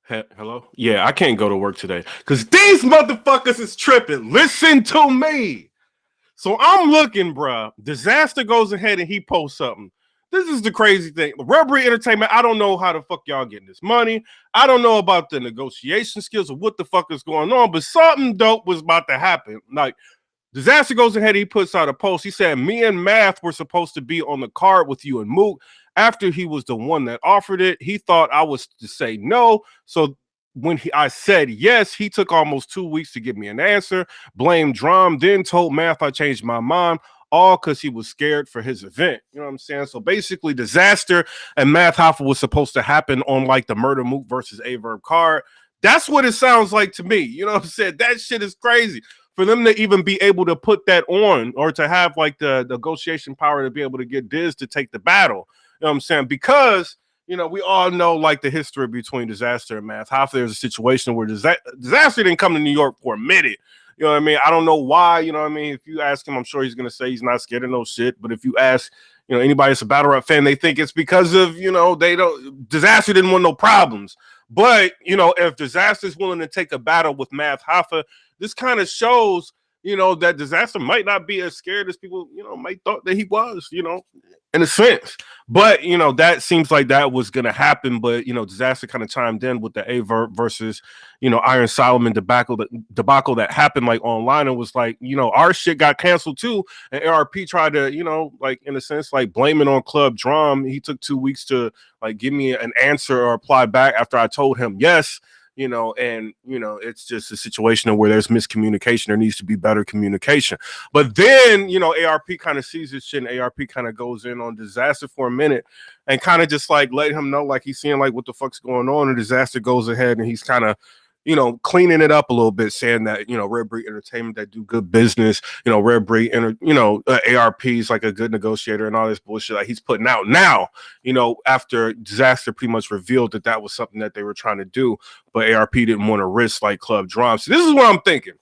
Hello? Yeah, I can't go to work today because these motherfuckers is tripping. Listen to me. So I'm looking, bruh. Disaster goes ahead and he posts something. This is the crazy thing. RAREBREED Entertainment, I don't know how the fuck y'all getting this money. I don't know about the negotiation skills or what the fuck is going on, but something dope was about to happen. Like, Disaster goes ahead, he puts out a post. He said, me and Math were supposed to be on the card with you and Mook. After he was the one that offered it, he thought I was to say no. So when I said yes, he took almost 2 weeks to give me an answer, blamed Drum, then told Math I changed my mind, all because he was scared for his event. You know what I'm saying? So basically, Disaster and Math HOFFA was supposed to happen on like the Murder Mook versus Averb card. That's what it sounds like to me. You know what I'm saying? That shit is crazy. For them to even be able to put that on or to have like the negotiation power to be able to get Diz to take the battle. You know what I'm saying? Because, you know, we all know like the history between Disaster and Math HOFFA. There's a situation where Disaster didn't come to New York for a minute. You know what I mean? I don't know why. You know what I mean? If you ask him, I'm sure he's going to say he's not scared of no shit. But if you ask, you know, anybody that's a battle rap fan, they think it's because of, you know, Disaster didn't want no problems. But, you know, if Disaster is willing to take a battle with Math HOFFA, this kind of shows, you know, that Disaster might not be as scared as people, you know, might thought that he was, you know, in a sense. But, you know, that seems like that was going to happen. But, you know, Disaster kind of chimed in with the Averb versus, you know, Iron Solomon debacle that happened like online, and was like, you know, our shit got canceled too. And ARP tried to, you know, like in a sense, like blame it on Club Drum. He took 2 weeks to like give me an answer or reply back after I told him yes. You know, and, you know, it's just a situation where there's miscommunication. There needs to be better communication. But then, you know, ARP kind of sees this shit, and ARP kind of goes in on Disaster for a minute and kind of just like let him know, like he's seeing like what the fuck's going on. And Disaster goes ahead and he's kind of, you know, cleaning it up a little bit, saying that, you know, RAREBREED Entertainment, that do good business, you know, RAREBREED, you know, ARP is like a good negotiator and all this bullshit like he's putting out now, you know, after Disaster pretty much revealed that that was something that they were trying to do, but ARP didn't want to risk like Club Drum. So this is what I'm thinking.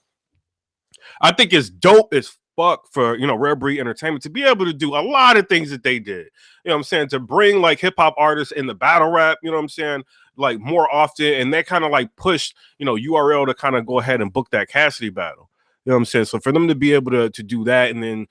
I think it's dope as fuck for, you know, RAREBREED Entertainment to be able to do a lot of things that they did. You know what I'm saying? To bring like hip hop artists in the battle rap, you know what I'm saying? Like more often, and they kind of like pushed, you know, URL to kind of go ahead and book that Cassidy battle. You know what I'm saying? So for them to be able to do that and then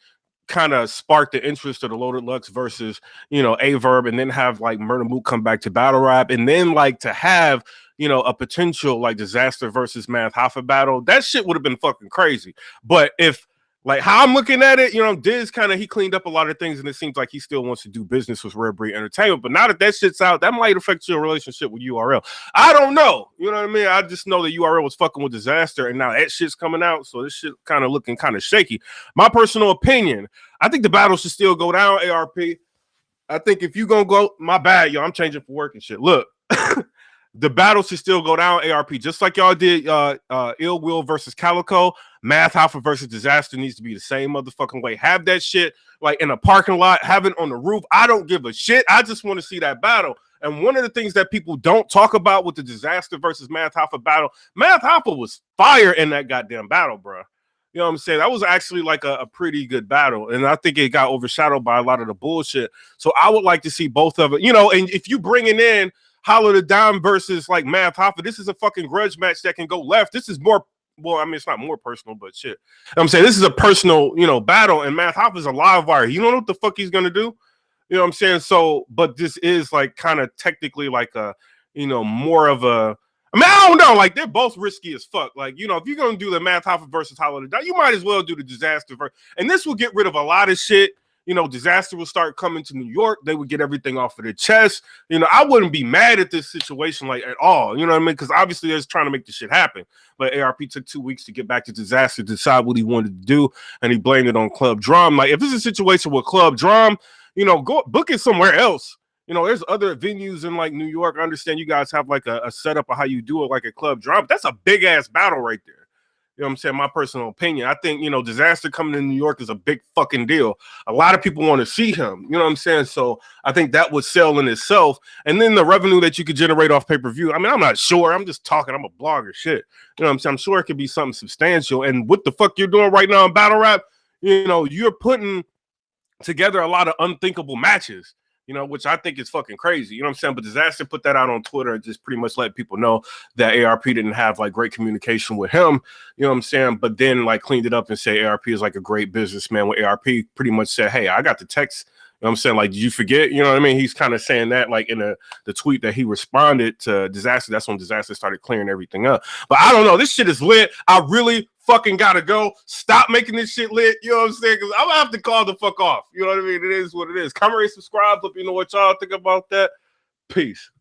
kind of spark the interest of the Loaded Lux versus, you know, Averb, and then have like Murder Mook come back to battle rap, and then like to have, you know, a potential like Disaster versus Math HOFFA battle, that shit would have been fucking crazy. But if like how I'm looking at it, you know, Diz kind of, he cleaned up a lot of things, and it seems like he still wants to do business with RAREBREED Entertainment. But now that that shit's out, that might affect your relationship with URL. I don't know. You know what I mean? I just know that URL was fucking with Disaster, and now that shit's coming out. So this shit kind of looking kind of shaky. My personal opinion, I think the battle should still go down, ARP. I think if you gonna go, my bad, yo, I'm changing for work and shit. Look, the battle should still go down, ARP, just like y'all did Ill Will versus Calico. Math HOFFA versus Disaster needs to be the same motherfucking way. Have that shit like in a parking lot, have it on the roof. I don't give a shit. I just want to see that battle. And one of the things that people don't talk about with the Disaster versus Math HOFFA battle, Math HOFFA was fire in that goddamn battle, bro. You know what I'm saying? That was actually like a pretty good battle. And I think it got overshadowed by a lot of the bullshit. So I would like to see both of it, you know, and if you bringing in Hollow the Dime versus like Math HOFFA, this is a fucking grudge match that can go left. This is more, well, I mean, it's not more personal, but shit. I'm saying this is a personal, you know, battle, and Math HOFFA is a live wire. You don't know what the fuck he's gonna do. You know what I'm saying? So, but this is like kind of technically like a, you know, more of a, I mean, I don't know. Like, they're both risky as fuck. Like, you know, if you're going to do the Math HOFFA versus Hollow the Dime, you might as well do the Disaster versus. And this will get rid of a lot of shit. You know, Disaster will start coming to New York. They would get everything off of their chest. You know, I wouldn't be mad at this situation, like, at all. You know what I mean? Because obviously they're just trying to make this shit happen. But ARP took 2 weeks to get back to Disaster, decide what he wanted to do, and he blamed it on Club Drum. Like, if this is a situation with Club Drum, you know, go book it somewhere else. You know, there's other venues in like New York. I understand you guys have like a setup of how you do it, like a Club Drum. That's a big ass battle right there. You know what I'm saying? My personal opinion. I think, you know, Disaster coming to New York is a big fucking deal. A lot of people want to see him. You know what I'm saying? So I think that would sell in itself. And then the revenue that you could generate off pay-per-view. I mean, I'm not sure. I'm just talking. I'm a blogger. Shit. You know what I'm saying? I'm sure it could be something substantial. And what the fuck you're doing right now in battle rap, you know, you're putting together a lot of unthinkable matches. you know, which I think is fucking crazy. You know what I'm saying? But Disaster put that out on Twitter and just pretty much let people know that ARP didn't have like great communication with him. You know what I'm saying? But then like cleaned it up and say ARP is like a great businessman. With ARP pretty much said, hey, I got the text. You know what I'm saying? Like, did you forget? You know what I mean? He's kind of saying that like in the tweet that he responded to Disaster. That's when Disaster started clearing everything up. But I don't know. This shit is lit. I really fucking gotta go. Stop making this shit lit. You know what I'm saying? Because I'm gonna have to call the fuck off. You know what I mean? It is what it is. Comment, rate, subscribe. Let me know what y'all think about that. Peace.